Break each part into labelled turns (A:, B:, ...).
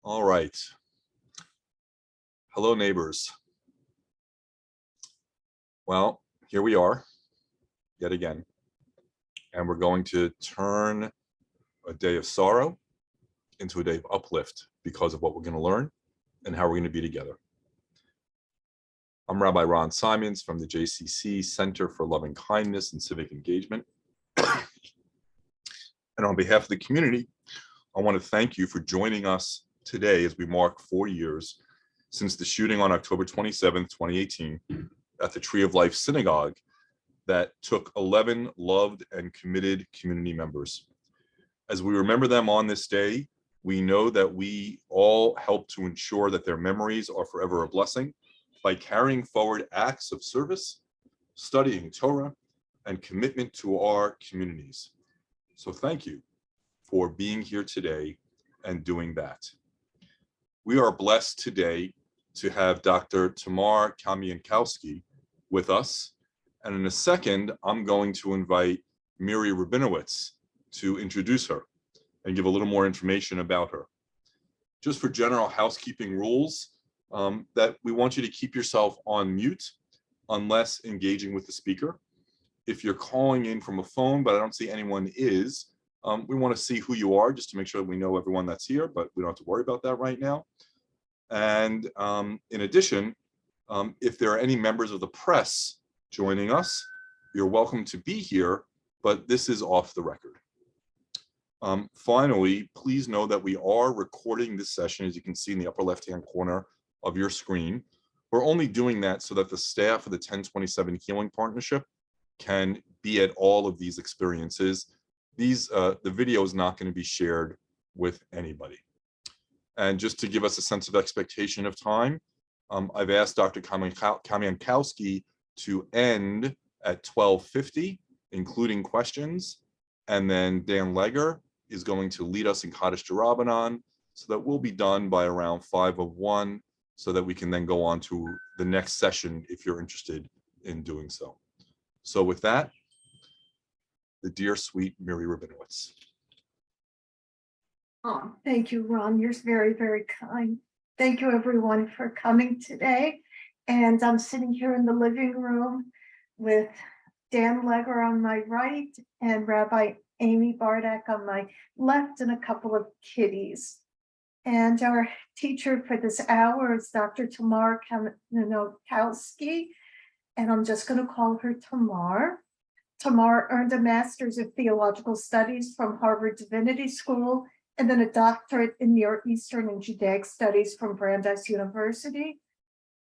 A: All right. Hello, neighbors. Well, here we are yet again, and we're going to turn a day of sorrow into a day of uplift because of what we're going to learn and how we're going to be together. I'm Rabbi Ron Simons from the JCC Center for Loving Kindness and Civic Engagement. And on behalf of the community, I want to thank you for joining us today as we mark 4 years since the shooting on October 27th, 2018 at the Tree of Life Synagogue that took 11 loved and committed community members. As we remember them on this day, we know that we all help to ensure that their memories are forever a blessing by carrying forward acts of service, studying Torah, and commitment to our communities. So thank you for being here today and doing that. We are blessed today to have Dr. Tamar Kamionkowski with us. And in a second, I'm going to invite Miri Rabinowitz to introduce her and give a little more information about her. Just for general housekeeping rules, that we want you to keep yourself on mute unless engaging with the speaker. If you're calling in from a phone, but I don't see anyone is, we want to see who you are just to make sure we know everyone that's here, but we don't have to worry about that right now. And in addition, if there are any members of the press joining us, you're welcome to be here, but this is off the record. Finally, please know that we are recording this session, as you can see in the upper left-hand corner of your screen. We're only doing that so that the staff of the 1027 Healing Partnership can be at all of these experiences. The video is not going to be shared with anybody. And just to give us a sense of expectation of time, I've asked Dr. Kamionkowski to end at 12:50, including questions. And then Dan Legger is going to lead us in Kaddish D'Rabbanan, so that we'll be done by around 5:01, so that we can then go on to the next session if you're interested in doing so. So with that, the dear sweet Miri Rabinowitz.
B: Oh, thank you, Ron. You're very, very kind. Thank you, everyone, for coming today. And I'm sitting here in the living room with Dan Legger on my right and Rabbi Amy Bardak on my left, and a couple of kiddies. And our teacher for this hour is Dr. Tamar Kamionkowski, and I'm just going to call her Tamar. Tamar earned a Master's of Theological Studies from Harvard Divinity School, and then a doctorate in Near Eastern and Judaic Studies from Brandeis University.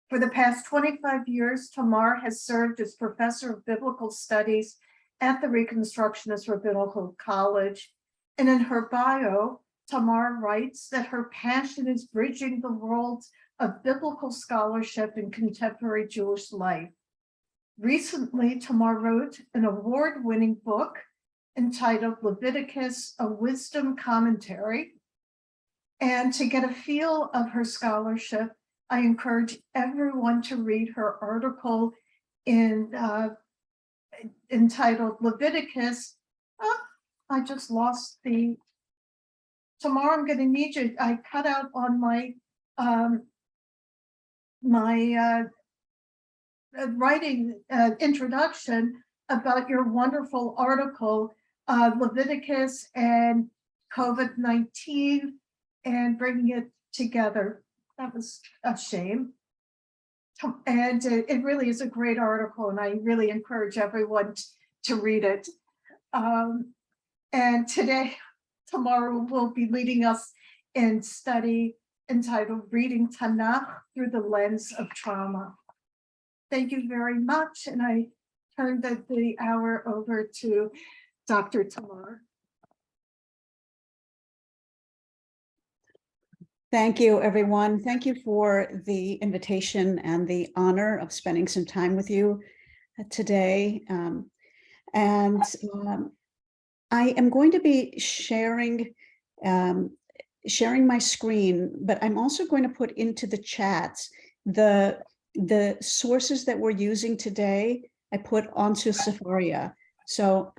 B: For the past 25 years, Tamar has served as Professor of Biblical Studies at the Reconstructionist Rabbinical College. And in her bio, Tamar writes that her passion is bridging the worlds of biblical scholarship and contemporary Jewish life. Recently, Tamar wrote an award-winning book entitled Leviticus, a Wisdom Commentary. And to get a feel of her scholarship, I encourage everyone to read her article entitled Leviticus. Oh, I just lost the, Tamar, I'm going to need you. I cut out on my writing introduction about your wonderful article, Leviticus and COVID-19 and bringing it together. That was a shame. And it really is a great article, and I really encourage everyone to read it. And today, Tamar will be leading us in study entitled Reading Tanakh Through the Lens of Trauma. Thank you very much, and I turn the hour over to Dr. Tamar.
C: Thank you, everyone. Thank you for the invitation and the honor of spending some time with you today. I am going to be sharing my screen, but I'm also going to put into the chats the sources that we're using today. I put onto Sefaria. So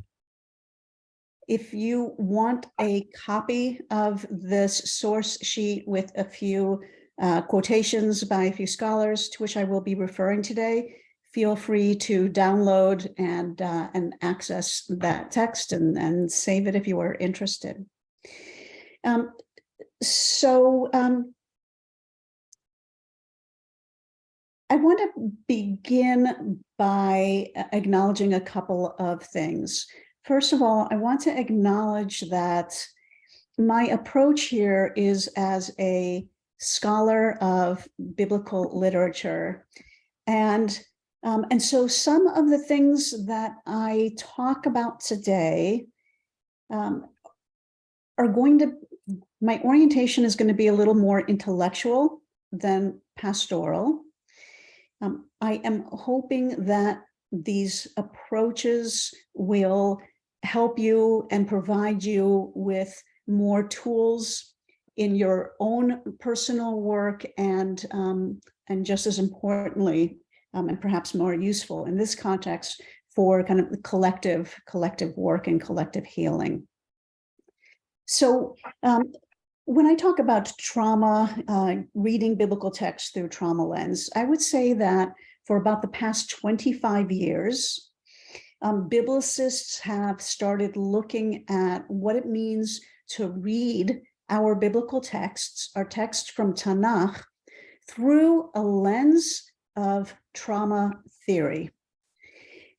C: If you want a copy of this source sheet with a few quotations by a few scholars to which I will be referring today, feel free to download and access that text and save it if you are interested. I want to begin by acknowledging a couple of things. First of all, I want to acknowledge that my approach here is as a scholar of biblical literature. And so some of the things that I talk about today my orientation is going to be a little more intellectual than pastoral. I am hoping that these approaches will help you and provide you with more tools in your own personal work and just as importantly, and perhaps more useful in this context for kind of the collective work and collective healing. So when I talk about trauma, reading biblical text through trauma lens, I would say that for about the past 25 years, biblicists have started looking at what it means to read our biblical texts, our texts from Tanakh, through a lens of trauma theory.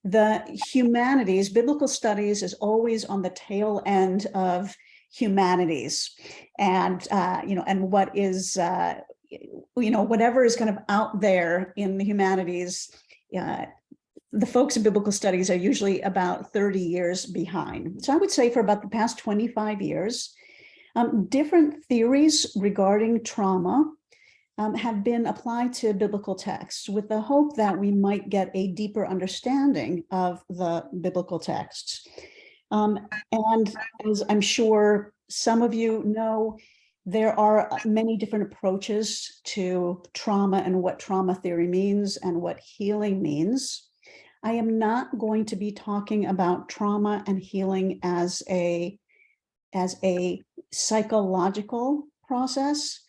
C: The humanities, biblical studies is always on the tail end of humanities, and and what is whatever is kind of out there in the humanities, the folks in biblical studies are usually about 30 years behind. So I would say for about the past 25 years, different theories regarding trauma have been applied to biblical texts with the hope that we might get a deeper understanding of the biblical texts. And as I'm sure some of you know, there are many different approaches to trauma and what trauma theory means and what healing means. I am not going to be talking about trauma and healing as a psychological process.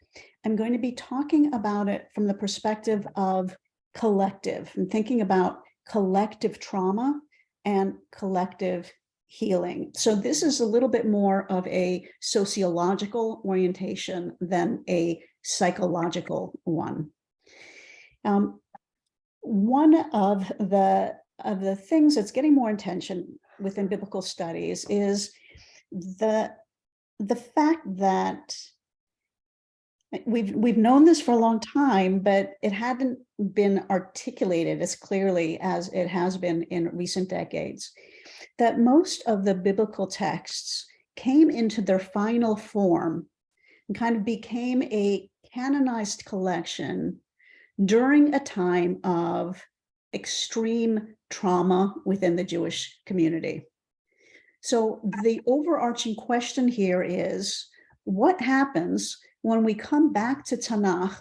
C: I'm going to be talking about it from the perspective of collective and thinking about collective trauma and collective healing. So this is a little bit more of a sociological orientation than a psychological one. One of the things that's getting more attention within biblical studies is the fact that we've known this for a long time, but it hadn't been articulated as clearly as it has been in recent decades, that most of the biblical texts came into their final form and kind of became a canonized collection during a time of extreme trauma within the Jewish community. So the overarching question here is, what happens when we come back to Tanakh,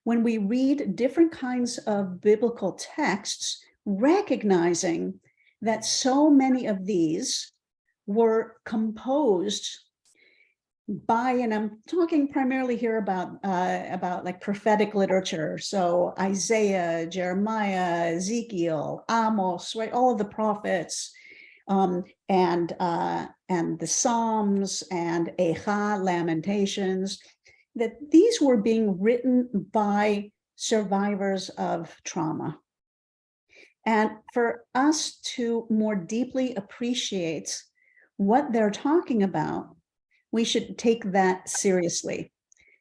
C: when we read different kinds of biblical texts, recognizing that so many of these were composed by, and I'm talking primarily here about like prophetic literature. So Isaiah, Jeremiah, Ezekiel, Amos, right? All of the prophets, and the Psalms and Eicha, Lamentations, that these were being written by survivors of trauma. And for us to more deeply appreciate what they're talking about, we should take that seriously.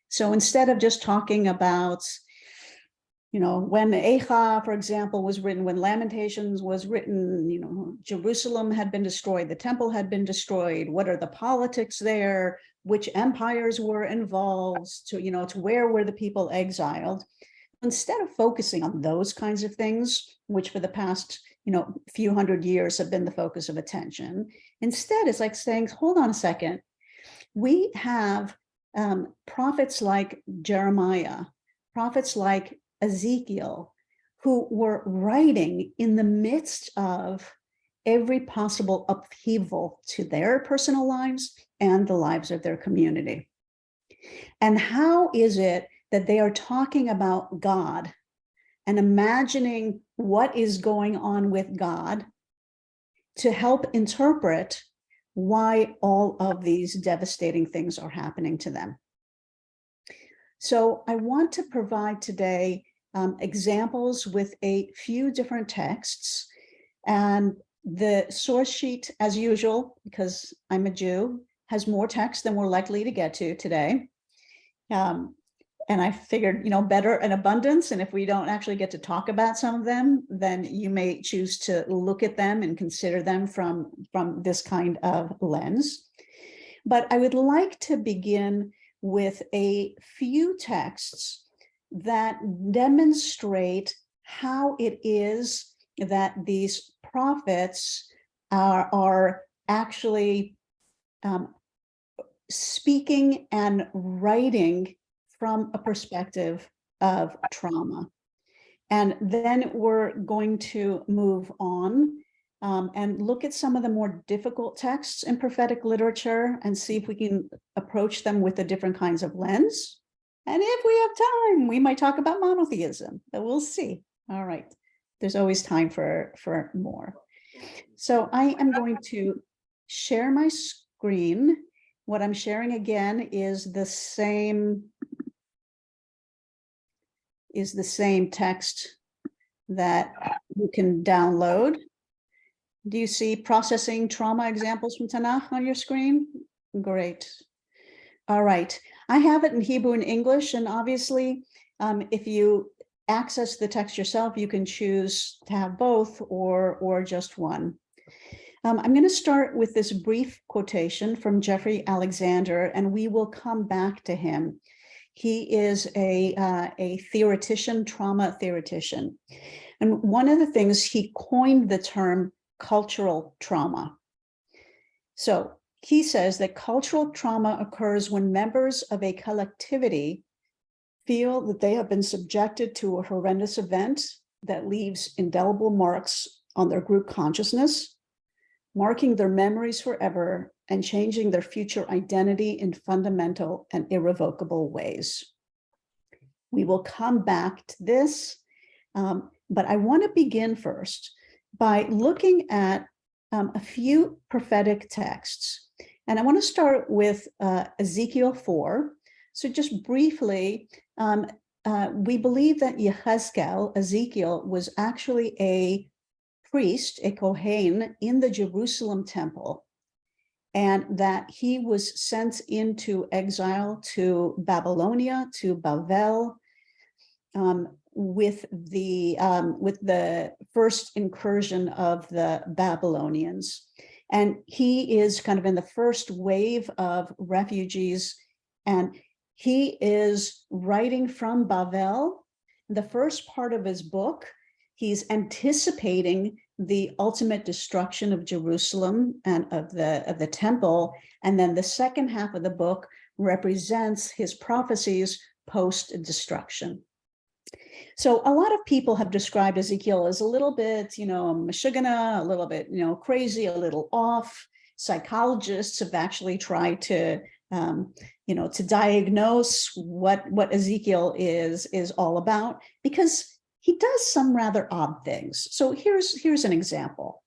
C: So instead of just talking about, when Eicha, for example, was written, when Lamentations was written, Jerusalem had been destroyed, the temple had been destroyed, what are the politics there, which empires were involved, to where were the people exiled? Instead of focusing on those kinds of things, which for the past, few hundred years have been the focus of attention, instead it's like saying, hold on a second, we have prophets like Jeremiah, prophets like Ezekiel, who were writing in the midst of every possible upheaval to their personal lives and the lives of their community. And how is it that they are talking about God and imagining what is going on with God to help interpret why all of these devastating things are happening to them? So I want to provide today examples with a few different texts, and the source sheet, as usual, because I'm a Jew, has more text than we're likely to get to today. And I figured, better an abundance. And if we don't actually get to talk about some of them, then you may choose to look at them and consider them from this kind of lens. But I would like to begin with a few texts that demonstrate how it is that these prophets are actually speaking and writing from a perspective of trauma. And then we're going to move on and look at some of the more difficult texts in prophetic literature and see if we can approach them with the different kinds of lens. And if we have time, we might talk about monotheism, but we'll see. All right. There's always time for more. So I am going to share my screen. What I'm sharing again is the same text that you can download. Do you see processing trauma examples from Tanakh on your screen? Great. All right. I have it in Hebrew and English, and obviously, if you access the text yourself, you can choose to have both or just one. I'm going to start with this brief quotation from Jeffrey Alexander, and we will come back to him. He is a theoretician, trauma theoretician. And one of the things, he coined the term cultural trauma. So he says that cultural trauma occurs when members of a collectivity feel that they have been subjected to a horrendous event that leaves indelible marks on their group consciousness, marking their memories forever and changing their future identity in fundamental and irrevocable ways. We will come back to this, but I want to begin first by looking at a few prophetic texts. And I want to start with Ezekiel 4. So just briefly, we believe that Ezekiel was actually a priest, a Kohen in the Jerusalem temple, and that he was sent into exile to Babylonia, to Bavel, with the first incursion of the Babylonians. And he is kind of in the first wave of refugees, and he is writing from Bavel. The first part of his book, he's anticipating the ultimate destruction of Jerusalem and of the temple. And then the second half of the book represents his prophecies post-destruction. So a lot of people have described Ezekiel as a little bit, mashugana, a little bit, crazy, a little off. Psychologists have actually tried to, to diagnose what Ezekiel is all about, because he does some rather odd things. So here's an example.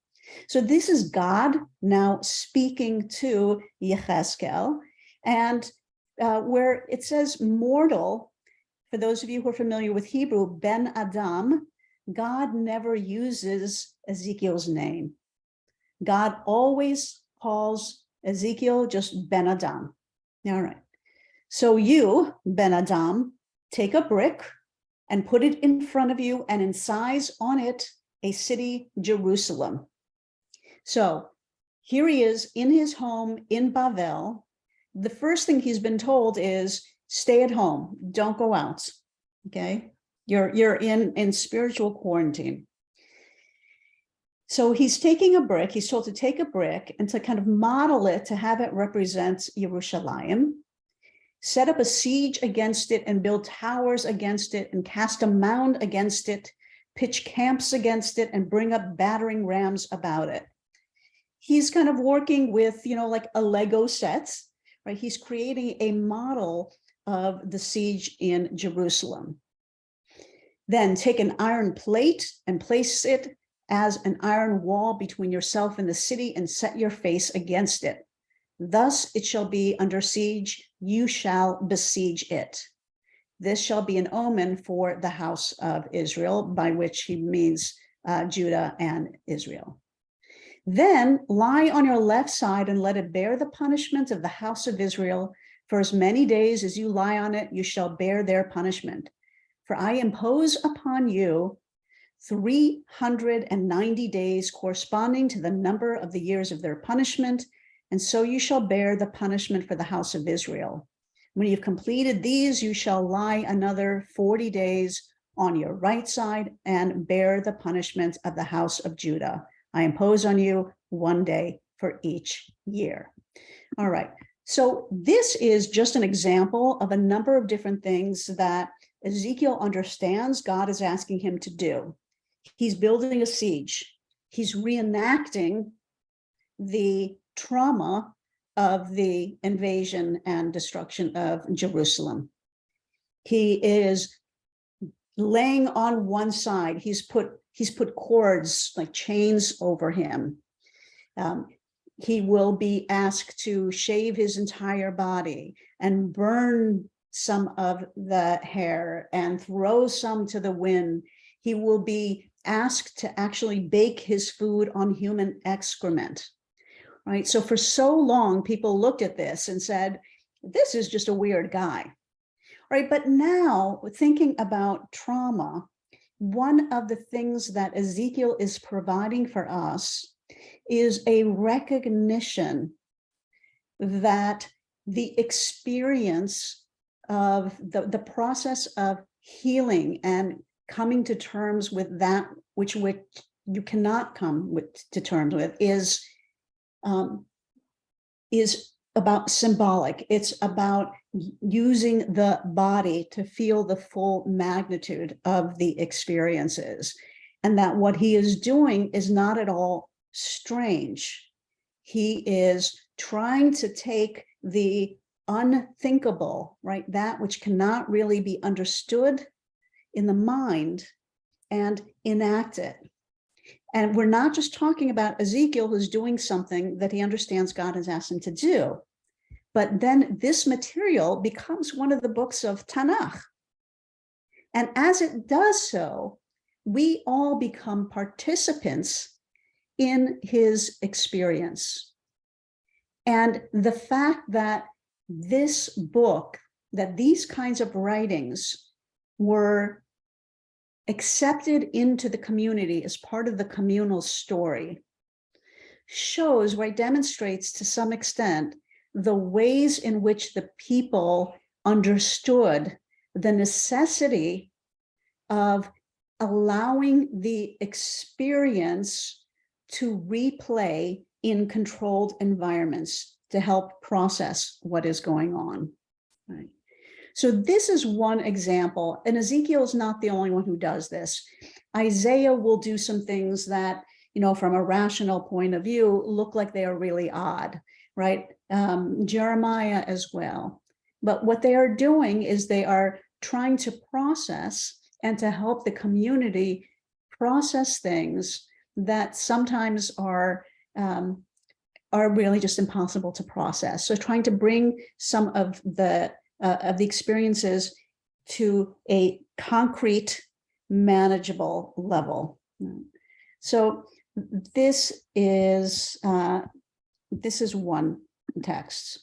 C: So this is God now speaking to Yechezkel, and where it says mortal. For those of you who are familiar with Hebrew, Ben Adam, God never uses Ezekiel's name. God always calls Ezekiel just Ben Adam. All right. So you, Ben Adam, take a brick and put it in front of you and incise on it a city, Jerusalem. So here he is in his home in Bavel. The first thing he's been told is, stay at home, don't go out, okay? You're in spiritual quarantine. So he's taking a brick, he's told to take a brick and to kind of model it, to have it represent Yerushalayim, set up a siege against it and build towers against it and cast a mound against it, pitch camps against it and bring up battering rams about it. he's kind of working with, like a Lego set, right? He's creating a model of the siege in Jerusalem. Then take an iron plate and place it as an iron wall between yourself and the city, and set your face against it. Thus it shall be under siege, you shall besiege it. This shall be an omen for the house of Israel, by which he means Judah and Israel. Then lie on your left side and let it bear the punishment of the house of Israel. For as many days as you lie on it, you shall bear their punishment. For I impose upon you 390 days, corresponding to the number of the years of their punishment, and so you shall bear the punishment for the house of Israel. When you've completed these, you shall lie another 40 days on your right side and bear the punishment of the house of Judah. I impose on you 1 day for each year. All right, so this is just an example of a number of different things that Ezekiel understands God is asking him to do. He's building a siege. He's reenacting the trauma of the invasion and destruction of Jerusalem. He is laying on one side. He's put cords, like chains, over him. He will be asked to shave his entire body and burn some of the hair and throw some to the wind. He will be asked to actually bake his food on human excrement. Right. So for so long, people looked at this and said, this is just a weird guy. Right. But now, thinking about trauma, one of the things that Ezekiel is providing for us is a recognition that the experience of the process of healing and coming to terms with that which you cannot come to terms with is about symbolic. It's about using the body to feel the full magnitude of the experiences, and that what he is doing is not at all strange. He is trying to take the unthinkable, right, that which cannot really be understood in the mind, and enact it. And we're not just talking about Ezekiel who's doing something that he understands God has asked him to do, but then this material becomes one of the books of Tanakh. And as it does so, we all become participants in his experience. And the fact that this book, that these kinds of writings were accepted into the community as part of the communal story, shows, right, demonstrates to some extent the ways in which the people understood the necessity of allowing the experience to replay in controlled environments to help process what is going on. Right. So this is one example, and Ezekiel is not the only one who does this. Isaiah will do some things that, from a rational point of view, look like they are really odd, right? Jeremiah as well. But what they are doing is they are trying to process and to help the community process things that sometimes are really just impossible to process. So trying to bring some of the experiences to a concrete, manageable level. So this is one text.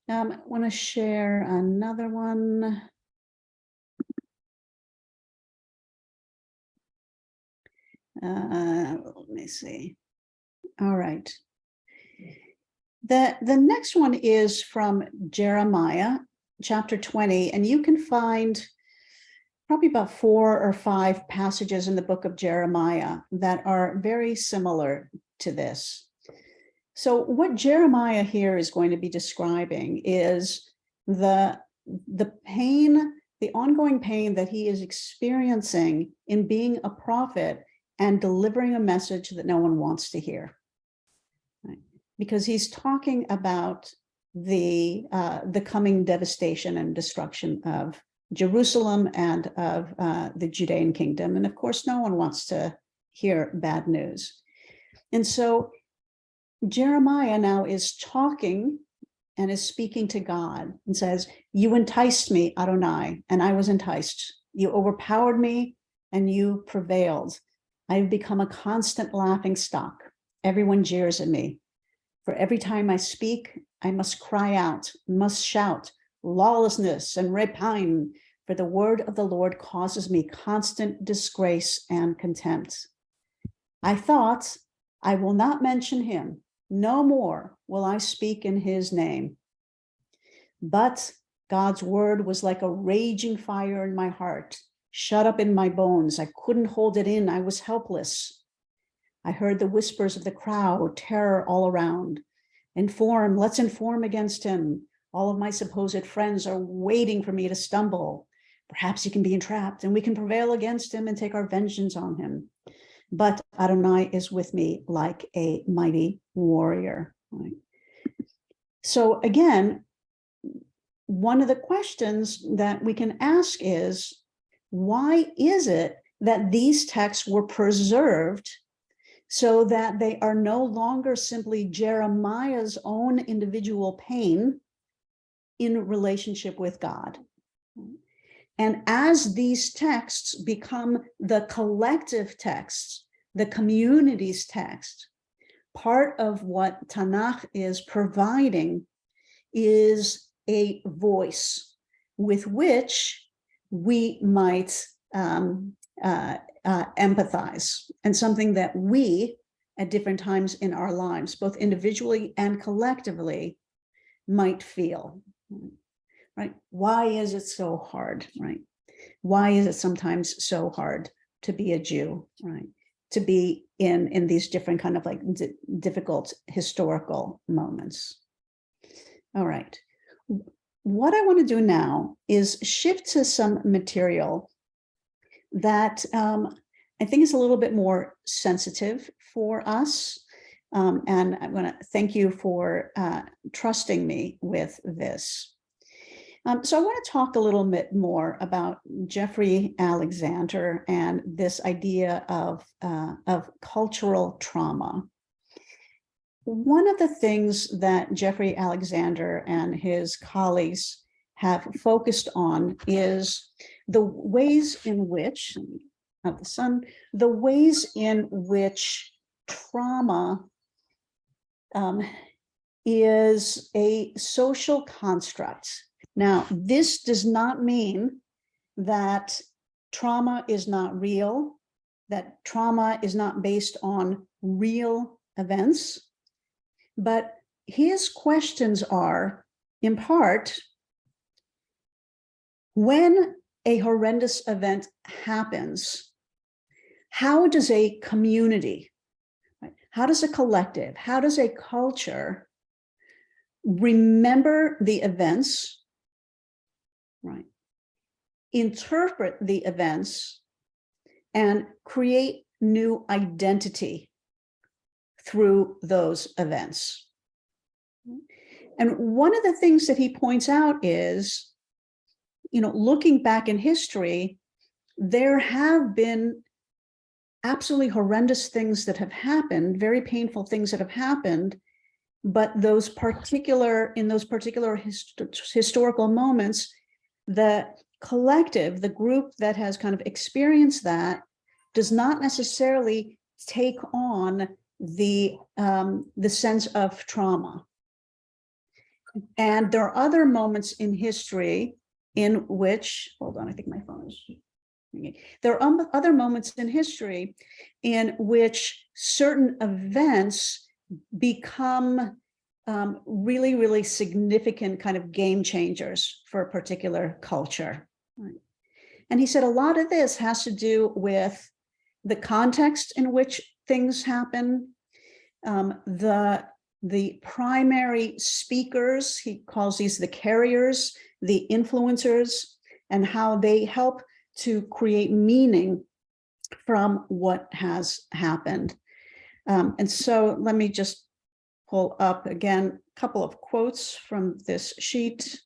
C: I want to share another one. Let me see. All right. The next one is from Jeremiah, chapter 20, and you can find probably about 4 or 5 passages in the book of Jeremiah that are very similar to this. So what Jeremiah here is going to be describing is the pain, the ongoing pain that he is experiencing in being a prophet and delivering a message that no one wants to hear. Right. because he's talking about the coming devastation and destruction of Jerusalem and of the Judean kingdom. And of course, no one wants to hear bad news. And so Jeremiah now is talking and is speaking to God and says, you enticed me, Adonai, and I was enticed. You overpowered me and you prevailed. I've become a constant laughing stock. Everyone jeers at me. For every time I speak, I must cry out, must shout, lawlessness and rapine, for the word of the Lord causes me constant disgrace and contempt. I thought, I will not mention him. No more will I speak in his name. But God's word was like a raging fire in my heart, shut up in my bones. I couldn't hold it in. I was helpless. I heard the whispers of the crowd, terror all around. Let's inform against him. All of my supposed friends are waiting for me to stumble. Perhaps he can be entrapped and we can prevail against him and take our vengeance on him. But Adonai is with me like a mighty warrior. Right? So again, one of the questions that we can ask is, why is it that these texts were preserved so that they are no longer simply Jeremiah's own individual pain in relationship with God? And as these texts become the collective texts, the community's text, part of what Tanakh is providing is a voice with which we might empathize, and something that we, at different times in our lives, both individually and collectively, might feel. Right? Why is it so hard? Right? Why is it sometimes so hard to be a Jew? Right? To be in these different kind of like difficult historical moments. All right. What I want to do now is shift to some material that I think is a little bit more sensitive for us. And I'm going to thank you for trusting me with this. So I want to talk a little bit more about Jeffrey Alexander and this idea of cultural trauma. One of the things that Jeffrey Alexander and his colleagues have focused on is the ways in which, of the sun, the ways in which trauma is a social construct. Now, this does not mean that trauma is not real, that trauma is not based on real events, but his questions are, in part, when a horrendous event happens, how does a community, right, how does a collective, how does a culture remember the events, right, interpret the events, and create new identity through those events? And one of the things that he points out is, looking back in history, there have been absolutely horrendous things that have happened, very painful things that have happened, but in those particular historical moments, the collective, the group that has kind of experienced that, does not necessarily take on the sense of trauma. And there are other moments in history in which, hold on, I think my phone is ringing. There are other moments in history in which certain events become really, really significant kind of game changers for a particular culture. Right? And he said a lot of this has to do with the context in which things happen, the primary speakers, he calls these the carriers, the influencers, and how they help to create meaning from what has happened. And so let me just pull up again a couple of quotes from this sheet.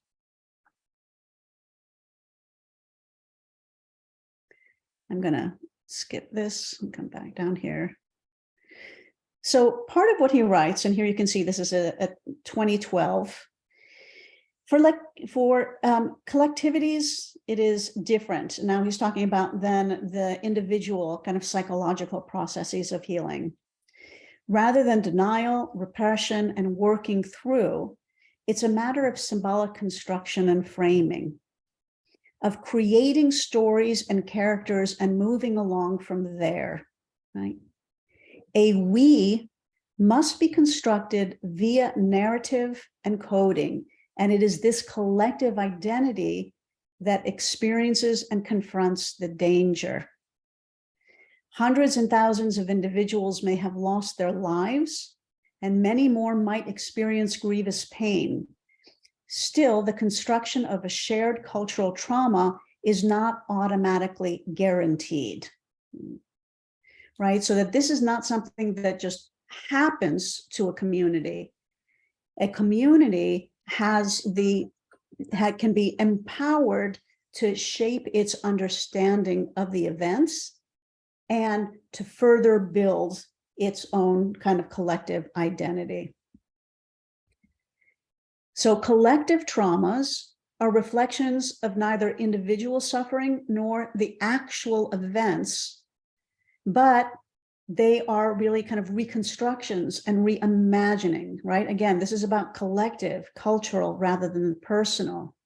C: I'm going to skip this and come back down here. So part of what he writes, and here you can see this is a 2012. For collectivities, it is different. Now he's talking about then the individual kind of psychological processes of healing. Rather than denial, repression, and working through, it's a matter of symbolic construction and framing, of creating stories and characters and moving along from there, right? A we must be constructed via narrative and coding, and it is this collective identity that experiences and confronts the danger. Hundreds and thousands of individuals may have lost their lives, and many more might experience grievous pain. Still, the construction of a shared cultural trauma is not automatically guaranteed, right? So that this is not something that just happens to a community. A community can be empowered to shape its understanding of the events and to further build its own kind of collective identity. So collective traumas are reflections of neither individual suffering nor the actual events, but they are really kind of reconstructions and reimagining, right? Again, this is about collective, cultural, rather than personal.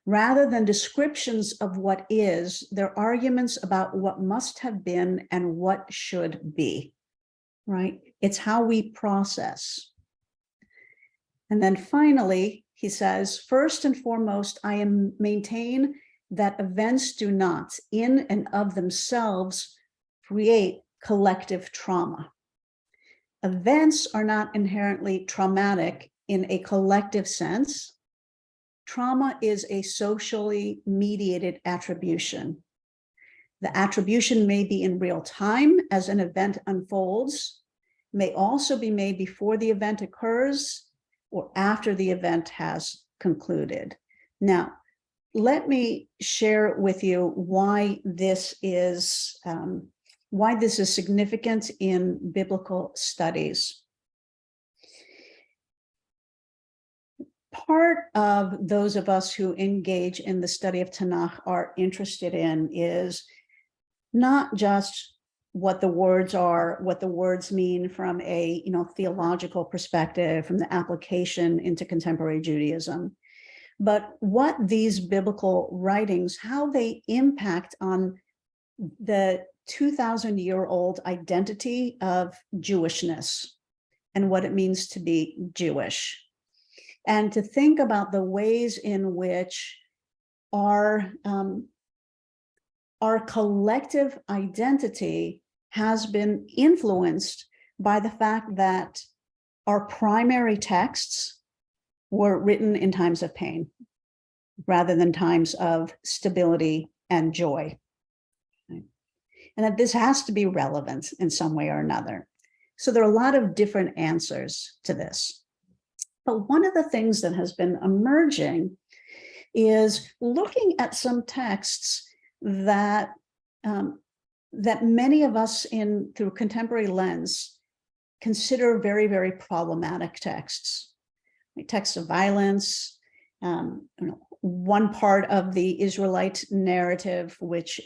C: Rather than descriptions of what is, they're arguments about what must have been and what should be, right? It's how we process. And then finally, he says, first and foremost, I maintain that events do not, in and of themselves, create collective trauma. Events are not inherently traumatic in a collective sense. Trauma is a socially mediated attribution. The attribution may be in real time as an event unfolds, may also be made before the event occurs or after the event has concluded. Now, let me share with you why this is significant in biblical studies. Part of those of us who engage in the study of Tanakh are interested in is not just what the words are, what the words mean from a theological perspective, from the application into contemporary Judaism, but what these biblical writings, how they impact on the 2,000-year-old identity of Jewishness and what it means to be Jewish. And to think about the ways in which our collective identity has been influenced by the fact that our primary texts were written in times of pain rather than times of stability and joy. And that this has to be relevant in some way or another. So there are a lot of different answers to this. But one of the things that has been emerging is looking at some texts that many of us through contemporary lens consider very, very problematic texts. Like texts of violence, one part of the Israelite narrative, which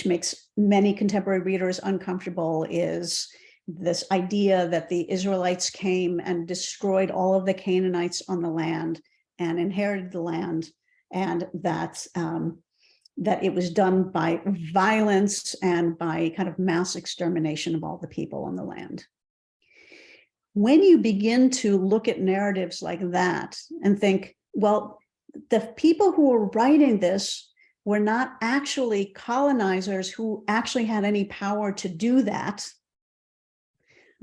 C: makes many contemporary readers uncomfortable, is this idea that the Israelites came and destroyed all of the Canaanites on the land and inherited the land, and that it was done by violence and by kind of mass extermination of all the people on the land. When you begin to look at narratives like that and think, well, the people who were writing this were not actually colonizers who actually had any power to do that,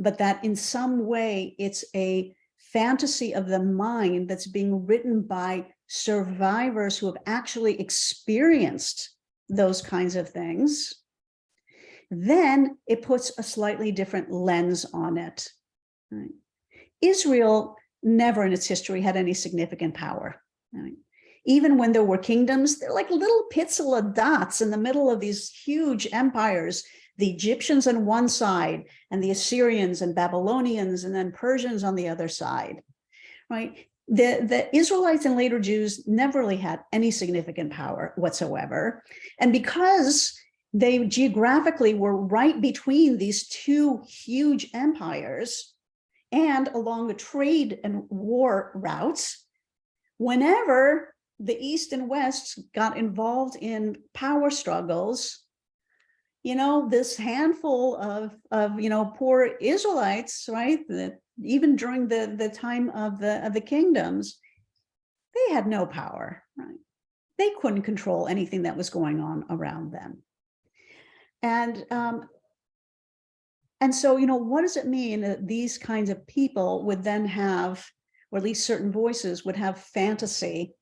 C: but that in some way it's a fantasy of the mind that's being written by survivors who have actually experienced those kinds of things, then it puts a slightly different lens on it. right? Israel never in its history had any significant power. Right? Even when there were kingdoms, they're like little pixel dots in the middle of these huge empires, the Egyptians on one side and the Assyrians and Babylonians and then Persians on the other side, right? The Israelites and later Jews never really had any significant power whatsoever. And because they geographically were right between these two huge empires and along the trade and war routes, whenever the East and West got involved in power struggles, this handful of poor Israelites, right, that even during the time of the kingdoms, they had no power, right? They couldn't control anything that was going on around them. And so, what does it mean that these kinds of people would then have, or at least certain voices would have fantasy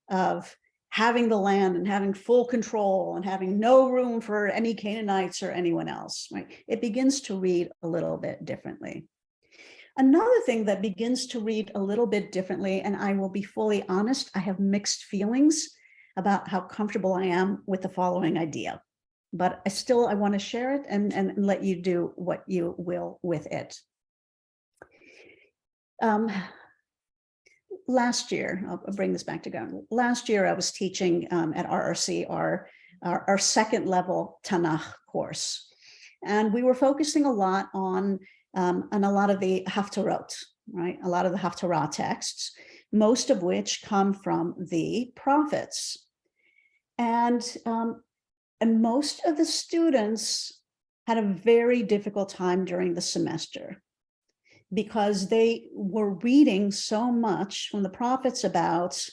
C: of having the land and having full control and having no room for any Canaanites or anyone else, right? It begins to read a little bit differently. Another thing that begins to read a little bit differently, and I will be fully honest, I have mixed feelings about how comfortable I am with the following idea, but I want to share it and let you do what you will with it. Last year, I'll bring this back to ground. Last year, I was teaching at RRC our second level Tanakh course, and we were focusing a lot on a lot of the Haftarot, right? A lot of the Haftarah texts, most of which come from the prophets, and most of the students had a very difficult time during the semester, because they were reading so much from the prophets about,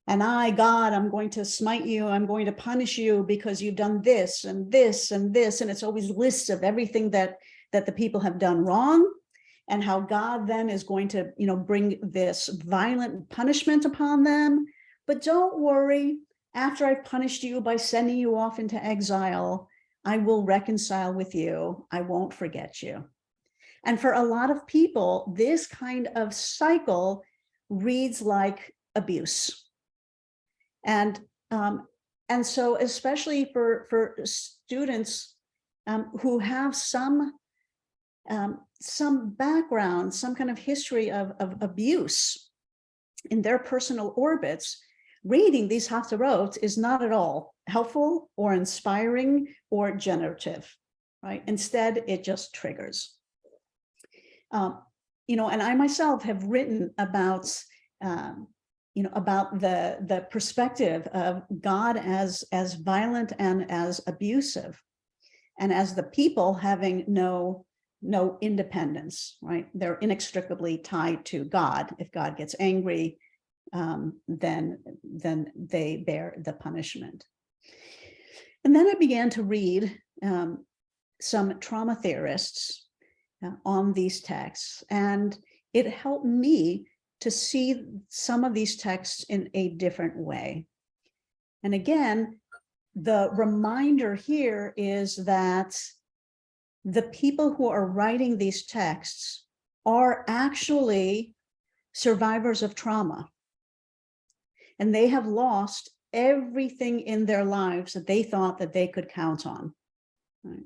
C: and God, I'm going to smite you, I'm going to punish you because you've done this and this and this. And it's always lists of everything that the people have done wrong, and how God then is going to, bring this violent punishment upon them. But don't worry, after I've punished you by sending you off into exile, I will reconcile with you. I won't forget you. And for a lot of people, this kind of cycle reads like abuse. And so especially for students who have some background, some kind of history of abuse in their personal orbits, reading these Haftarot is not at all helpful or inspiring or generative, right? Instead, it just triggers. And I myself have written about, about the perspective of God as violent and as abusive, and as the people having no independence, right? They're inextricably tied to God. If God gets angry, then they bear the punishment. And then I began to read some trauma theorists on these texts, and it helped me to see some of these texts in a different way. And again, the reminder here is that the people who are writing these texts are actually survivors of trauma, and they have lost everything in their lives that they thought that they could count on, right?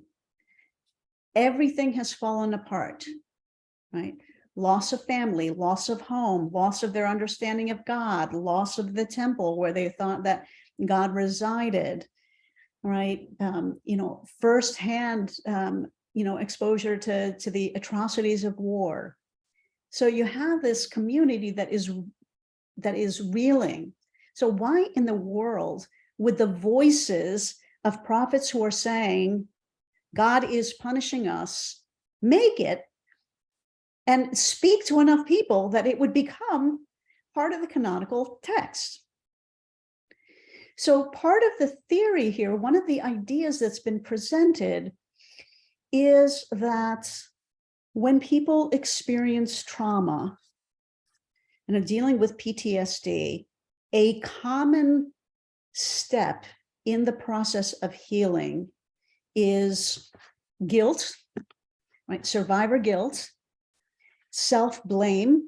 C: Everything has fallen apart, right? Loss of family, loss of home, loss of their understanding of God, loss of the temple where they thought that God resided, right? Firsthand, exposure to the atrocities of war. So you have this community that is reeling. So why in the world would the voices of prophets who are saying God is punishing us make it and speak to enough people that it would become part of the canonical text? So part of the theory here, one of the ideas that's been presented, is that when people experience trauma and are dealing with PTSD, a common step in the process of healing is guilt, right? Survivor guilt, self-blame,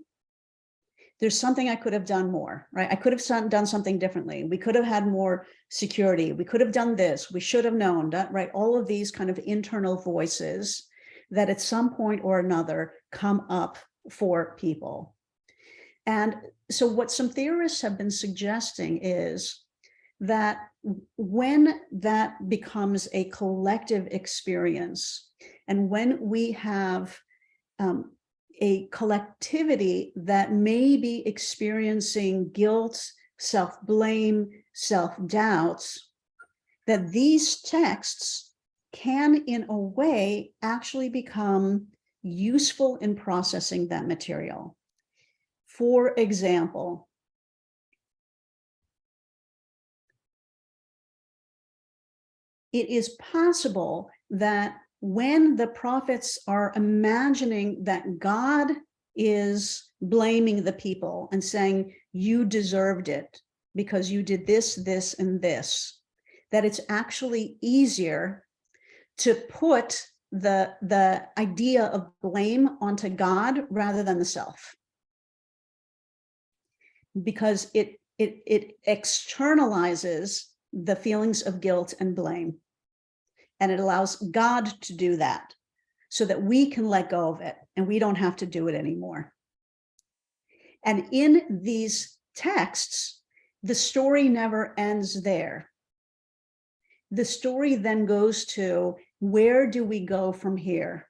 C: there's something I could have done more, right? I could have done something differently. We could have had more security. We could have done this. We should have known that, right? All of these kind of internal voices that at some point or another come up for people. And so what some theorists have been suggesting is that when that becomes a collective experience, and when we have a collectivity that may be experiencing guilt, self-blame, self-doubts, that these texts can, in a way, actually become useful in processing that material. For example, it is possible that when the prophets are imagining that God is blaming the people and saying, you deserved it because you did this, this, and this, that it's actually easier to put the idea of blame onto God rather than the self. Because it externalizes the feelings of guilt and blame. And it allows God to do that so that we can let go of it and we don't have to do it anymore. And in these texts, the story never ends there. The story then goes to, where do we go from here?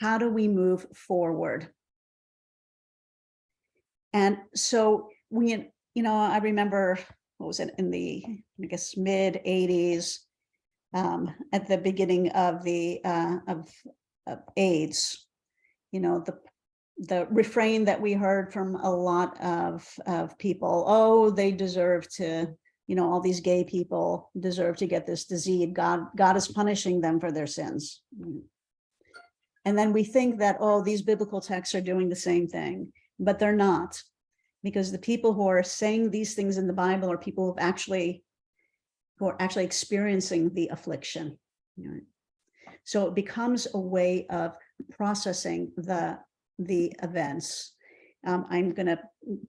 C: How do we move forward? And so I remember, what was it, in the, I guess, mid 80s, at the beginning of the of AIDS, the refrain that we heard from a lot of people, oh, they deserve to, all these gay people deserve to get this disease. God is punishing them for their sins. And then we think that, oh, these biblical texts are doing the same thing, but they're not, because the people who are saying these things in the Bible are people who are actually experiencing the affliction. So it becomes a way of processing the events. I'm going to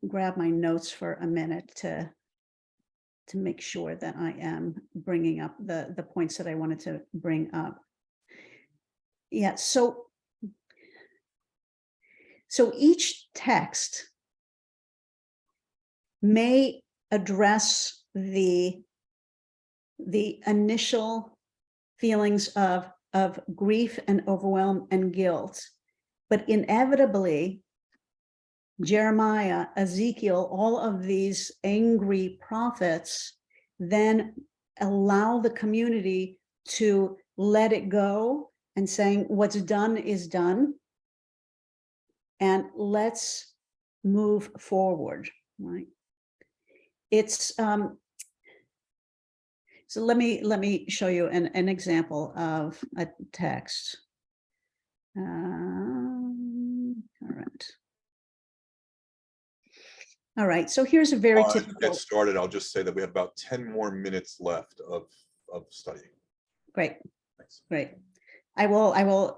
C: grab my notes for a minute to make sure that I am bringing up the points that I wanted to bring up. Yeah, so each text may address the initial feelings of grief and overwhelm and guilt, but inevitably Jeremiah, Ezekiel, all of these angry prophets then allow the community to let it go and saying, what's done is done, and let's move forward, right? It's so let me show you an example of a text. All right. So here's a very typical.
A: To get started, I'll just say that we have about 10 more minutes left of studying.
C: Great.
A: Thanks.
C: Great. I will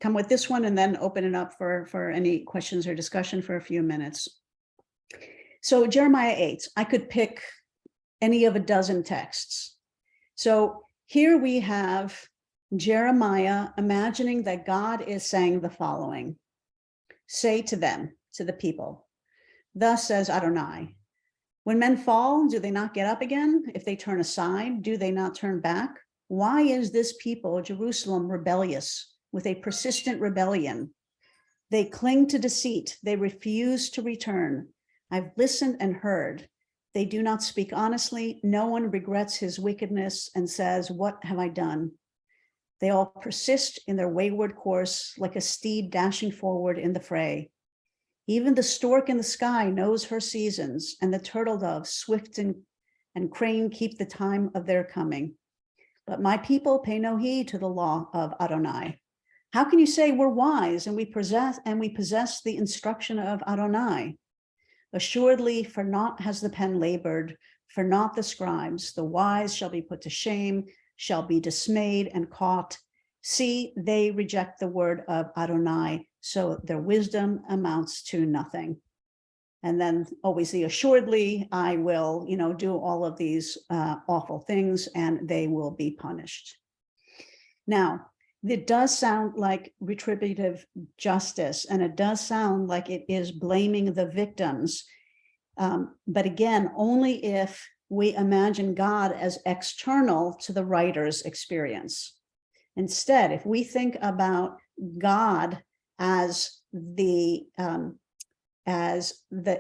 C: come with this one and then open it up for any questions or discussion for a few minutes. So Jeremiah 8, I could pick any of a dozen texts. So here we have Jeremiah imagining that God is saying the following: say to them, to the people, thus says Adonai, when men fall, do they not get up again? If they turn aside, do they not turn back? Why is this people, Jerusalem, rebellious with a persistent rebellion? They cling to deceit. They refuse to return. I've listened and heard. They do not speak honestly. No one regrets his wickedness and says, what have I done? They all persist in their wayward course like a steed dashing forward in the fray. Even the stork in the sky knows her seasons, and the turtle dove, swift and crane keep the time of their coming. But my people pay no heed to the law of Adonai. How can you say we're wise and we possess the instruction of Adonai? Assuredly, for naught has the pen labored, for naught the scribes. The wise shall be put to shame, shall be dismayed and caught. See, they reject the word of Adonai, so their wisdom amounts to nothing. And then always the assuredly, I will, do all of these awful things and they will be punished. Now, it does sound like retributive justice, and it does sound like it is blaming the victims. But again, only if we imagine God as external to the writer's experience. Instead, if we think about God as the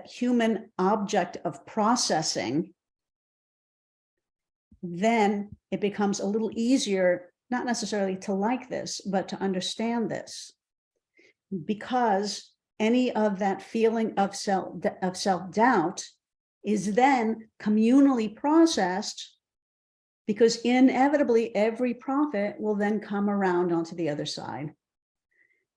C: human object of processing, then it becomes a little easier, not necessarily to like this, but to understand this. Because any of that feeling of self-doubt is then communally processed, because inevitably every prophet will then come around onto the other side,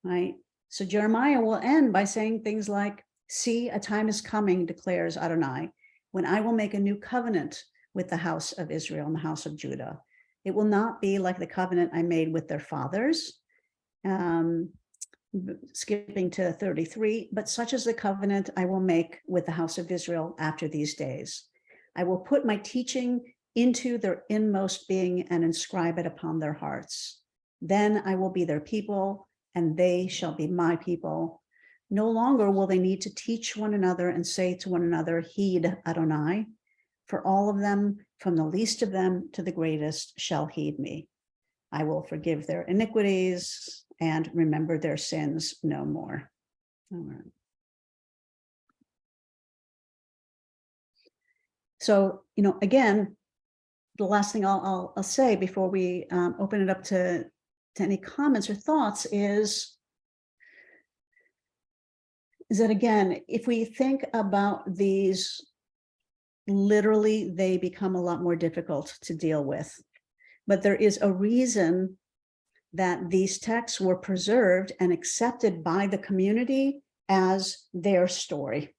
C: right? So Jeremiah will end by saying things like, see, a time is coming, declares Adonai, when I will make a new covenant with the house of Israel and the house of Judah. It will not be like the covenant I made with their fathers, skipping to 33, but such is the covenant I will make with the house of Israel after these days. I will put my teaching into their inmost being and inscribe it upon their hearts. Then I will be their people, and they shall be my people. No longer will they need to teach one another and say to one another, heed Adonai, for all of them, from the least of them to the greatest, shall heed me. I will forgive their iniquities and remember their sins no more. All right. So, again, the last thing I'll say before we open it up to any comments or thoughts is that, again, if we think about these, literally, they become a lot more difficult to deal with. But there is a reason that these texts were preserved and accepted by the community as their story.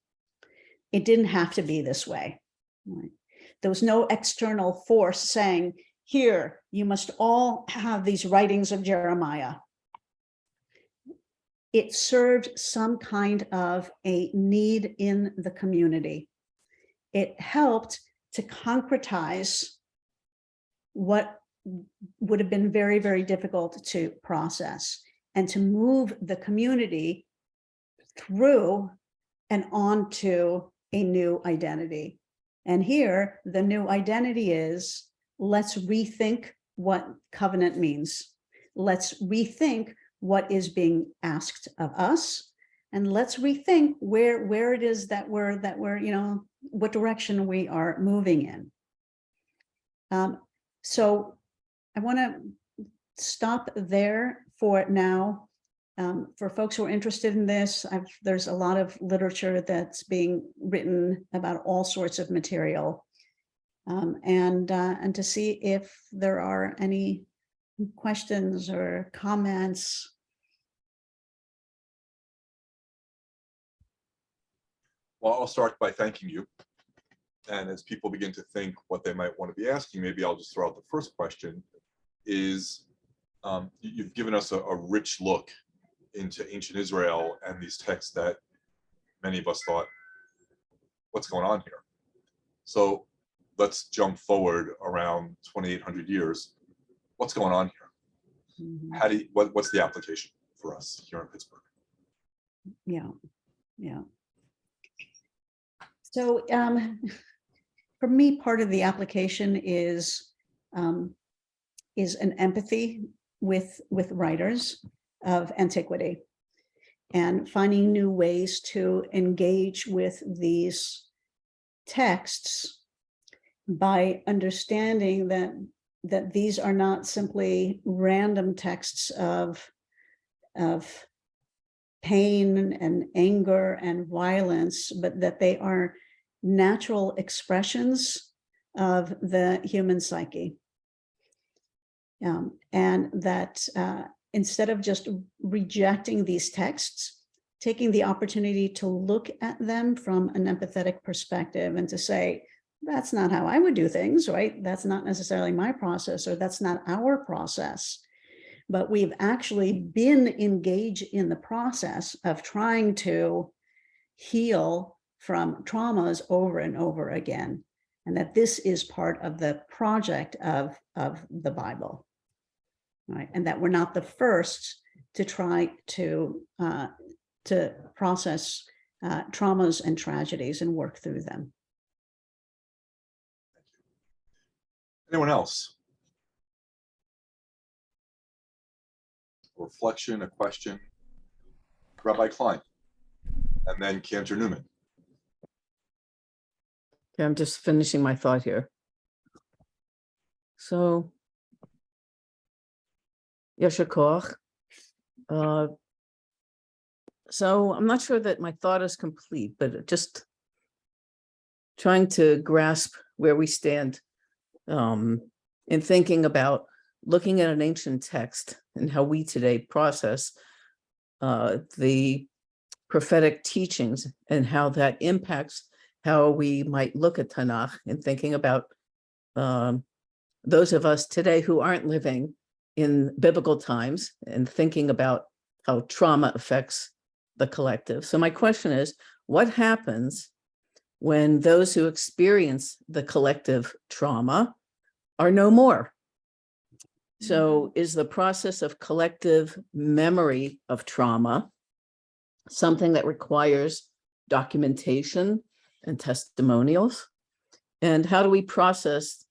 C: It didn't have to be this way. Right? There was no external force saying, here, you must all have these writings of Jeremiah. It served some kind of a need in the community. It helped to concretize what would have been very, very difficult to process, and to move the community through and onto a new identity. And here, the new identity is, let's rethink what covenant means. Let's rethink what is being asked of us, and let's rethink where it is that we're what direction we are moving in. So I want to stop there for now. For folks who are interested in this, there's a lot of literature that's being written about all sorts of material, and to see if there are any questions or comments.
A: Well, I'll start by thanking you. And as people begin to think what they might want to be asking, maybe I'll just throw out the first question is, you've given us a rich look into ancient Israel and these texts that many of us thought, what's going on here? So let's jump forward around 2,800 years. What's going on here? Mm-hmm. What's the application for us here in Pittsburgh?
C: Yeah. So for me, part of the application is an empathy with writers of antiquity, and finding new ways to engage with these texts by understanding that these are not simply random texts of pain and anger and violence, but that they are natural expressions of the human psyche. And that instead of just rejecting these texts, taking the opportunity to look at them from an empathetic perspective and to say, that's not how I would do things, right? That's not necessarily my process, or that's not our process. but we've actually been engaged in the process of trying to heal from traumas over and over again, and that this is part of the project of the Bible, right? And that we're not the first to try to process traumas and tragedies and work through them.
A: Anyone else? A reflection, a question? Rabbi Klein, and then Cantor Newman.
D: Okay, I'm just finishing my thought here. So, Yasher Koach. So I'm not sure that my thought is complete, but just trying to grasp where we stand in thinking about looking at an ancient text and how we today process the prophetic teachings and how that impacts how we might look at Tanakh, and thinking about those of us today who aren't living in biblical times and thinking about how trauma affects the collective. So my question is, what happens when those who experience the collective trauma are no more? So is the process of collective memory of trauma something that requires documentation and testimonials? And how do we process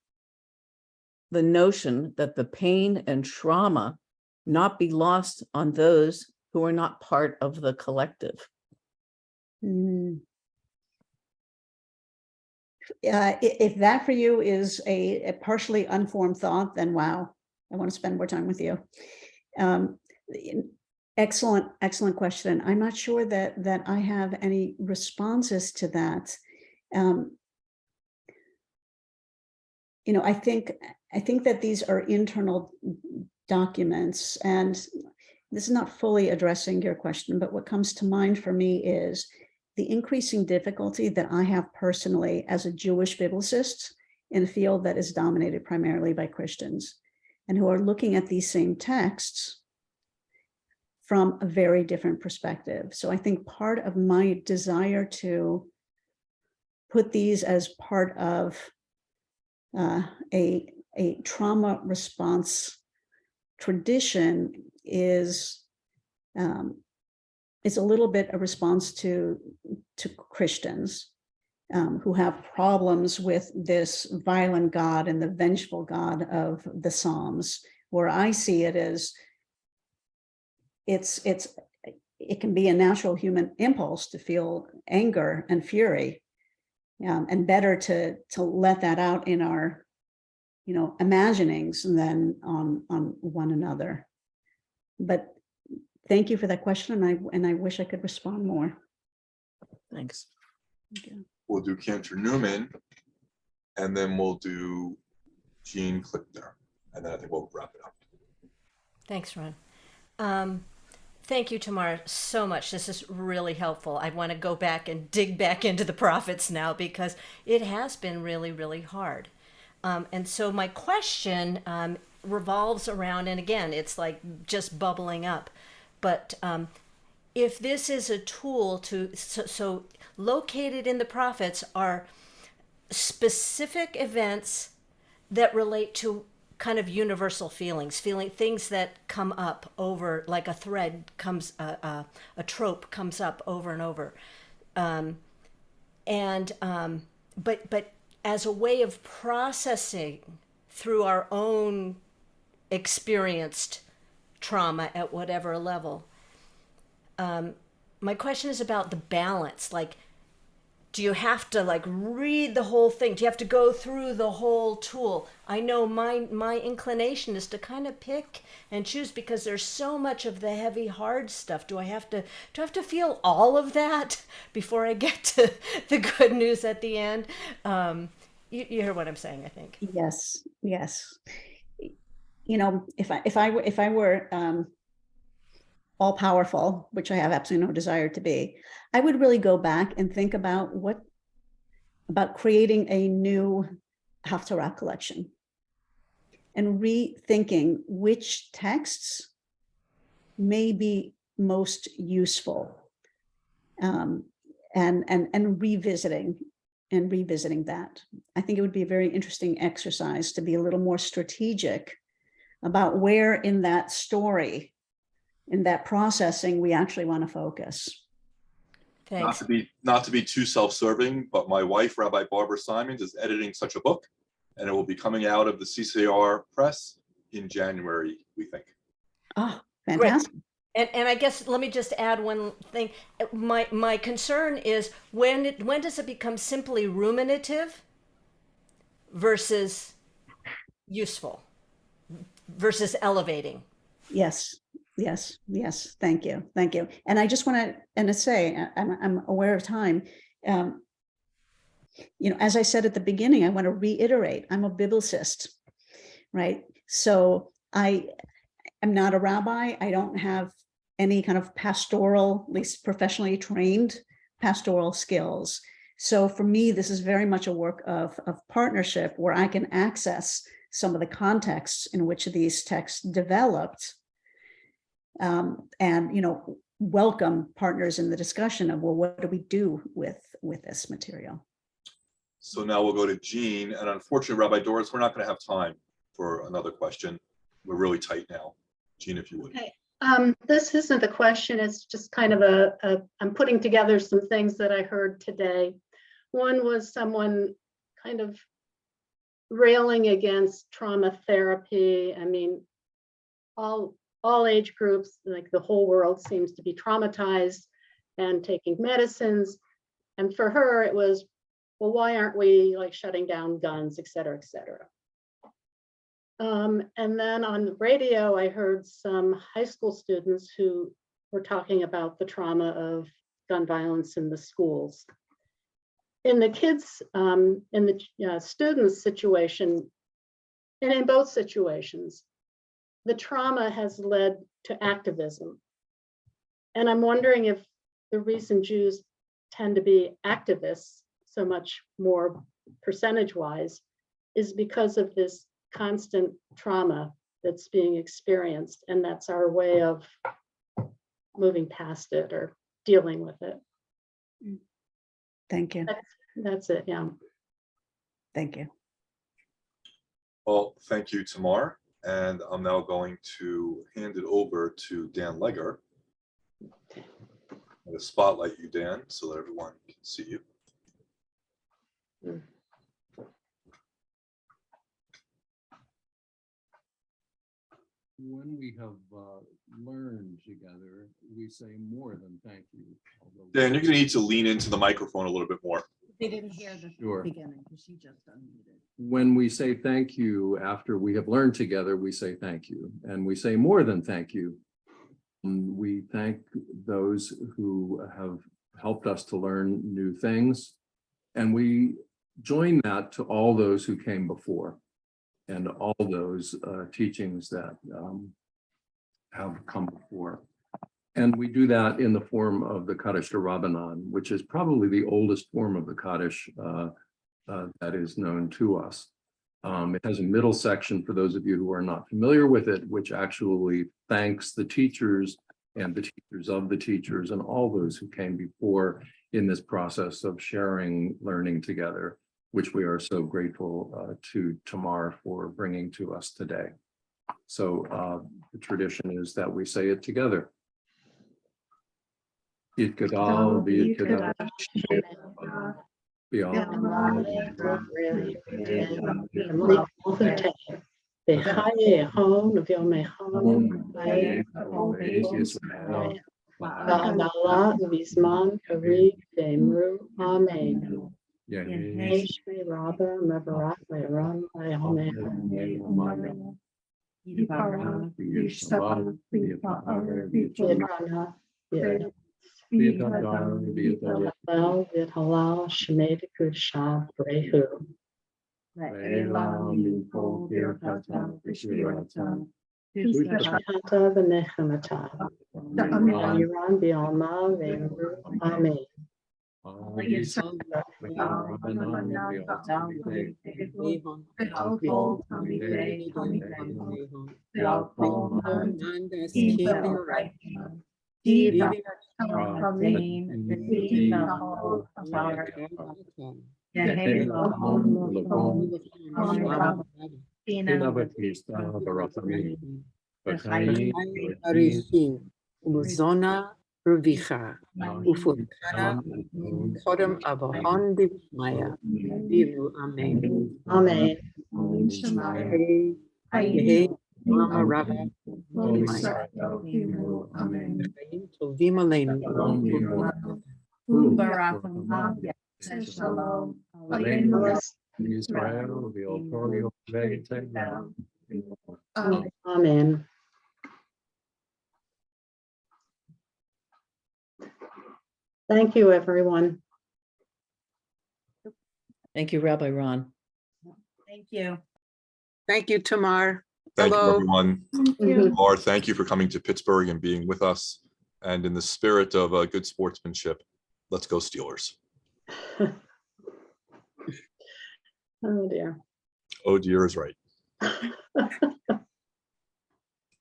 D: the notion that the pain and trauma not be lost on those who are not part of the collective?
C: If that for you is a partially unformed thought, then wow, I want to spend more time with you. Excellent question. I'm not sure that I have any responses to that. I think that these are internal documents, and this is not fully addressing your question, but what comes to mind for me is the increasing difficulty that I have personally as a Jewish biblicist in a field that is dominated primarily by Christians, and who are looking at these same texts from a very different perspective. So I think part of my desire to put these as part of a trauma response tradition is it's a little bit a response to Christians who have problems with this violent God and the vengeful God of the Psalms, where I see it as it can be a natural human impulse to feel anger and fury, and better to let that out in our imaginings than on one another. But thank you for that question, and I wish I could respond more.
D: Thanks.
C: Okay.
A: We'll do Cantor Newman, and then we'll do Jean Klickner, and then I think we'll wrap it up.
E: Thanks, Ron. Thank you, Tamar, so much. This is really helpful. I want to go back and dig back into the prophets now, because it has been really, really hard. And so my question revolves around, and again, it's like just bubbling up, but if this is a tool so located in the prophets are specific events that relate to kind of universal things that come up over, like a thread comes, a trope comes up over and over. But as a way of processing through our own experienced trauma at whatever level. My question is about the balance. Like, do you have to read the whole thing? Do you have to go through the whole tool? I know my inclination is to kind of pick and choose, because there's so much of the heavy, hard stuff. Do I have to feel all of that before I get to the good news at the end? You hear what I'm saying, I think.
C: Yes. If I were all powerful, which I have absolutely no desire to be, I would really go back and think about creating a new Haftarah collection and rethinking which texts may be most useful. And revisiting that. I think it would be a very interesting exercise to be a little more strategic about where in that story, in that processing, we actually want to focus.
E: Thanks.
A: Not to be too self-serving, but my wife, Rabbi Barbara Simons, is editing such a book, and it will be coming out of the CCR press in January, we think.
C: Oh, fantastic.
E: And I guess let me just add one thing. My concern is when does it become simply ruminative versus useful versus elevating?
C: Yes. Thank you. And I just want to say, I'm aware of time. As I said at the beginning, I want to reiterate, I'm a biblicist, right? So I am not a rabbi. I don't have any kind of pastoral, at least professionally trained pastoral skills. So for me, this is very much a work of partnership where I can access some of the contexts in which these texts developed, and welcome partners in the discussion of, well, what do we do with this material?
A: So now we'll go to Jean, and unfortunately, Rabbi Doris, we're not going to have time for another question. We're really tight now. Jean, if you would.
F: Okay. This isn't a question, it's just kind of I'm putting together some things that I heard today. One was someone kind of railing against trauma therapy. I mean, all age groups, like the whole world seems to be traumatized and taking medicines. And for her, it was, well, why aren't we like shutting down guns, et cetera, et cetera. And then on the radio, I heard some high school students who were talking about the trauma of gun violence in the schools. In the kids, in the students' situation, and in both situations, the trauma has led to activism. And I'm wondering if the reason Jews tend to be activists so much more percentage-wise is because of this constant trauma that's being experienced, and that's our way of moving past it or dealing with it.
C: Thank you.
F: That's it, yeah.
C: Thank you.
A: Well, thank you, Tamar. And I'm now going to hand it over to Dan Legger. I'm going to spotlight you, Dan, so that everyone can see you.
G: When we have learned together, we say more than thank you.
A: Dan, you're going to need to lean into the microphone a little bit more.
H: They didn't hear the
G: Sure.
H: beginning because she just unmuted.
G: When we say thank you after we have learned together, we say thank you, and we say more than thank you. We thank those who have helped us to learn new things, and we join that to all those who came before and all those teachings that have come before. And we do that in the form of the Kaddish Rabbanan, which is probably the oldest form of the Kaddish that is known to us. It has a middle section for those of you who are not familiar with it, which actually thanks the teachers and the teachers of the teachers and all those who came before in this process of sharing learning together, which we are so grateful to Tamar for bringing to us today. So the tradition is that we say it together. Yitgadal v'yitgadal
F: Amen. Yeshme Rabba Mevarach Le'ram Le'amen. Yiparah, Yishtabah, Yiparah, Yiparah, Yiparah, Yihalal, Shemei Kusha, Brehu.
G: Ve'elam Yimkol Birkata V'shirata
F: Shachata V'nechamata. Yiran B'alma Ve'emru. Amen.
I: Zona Ruvicha, Ufunkana, Kodem Abahon Maya, Dilu Amen.
F: Amen.
I: Yehi, Mama Rabba, Tovim Aleinu,
B: Shalom.
G: Israel, the Altorio,
F: Amen. Thank you, everyone.
D: Thank you, Rabbi Ron.
H: Thank you.
I: Thank you, Tamar.
A: Thank you,
I: Hello.
A: everyone.
B: you.
A: Laura, thank you for coming to Pittsburgh and being with us. And in the spirit of good sportsmanship, let's go Steelers.
F: Oh, dear.
A: Oh dear is right.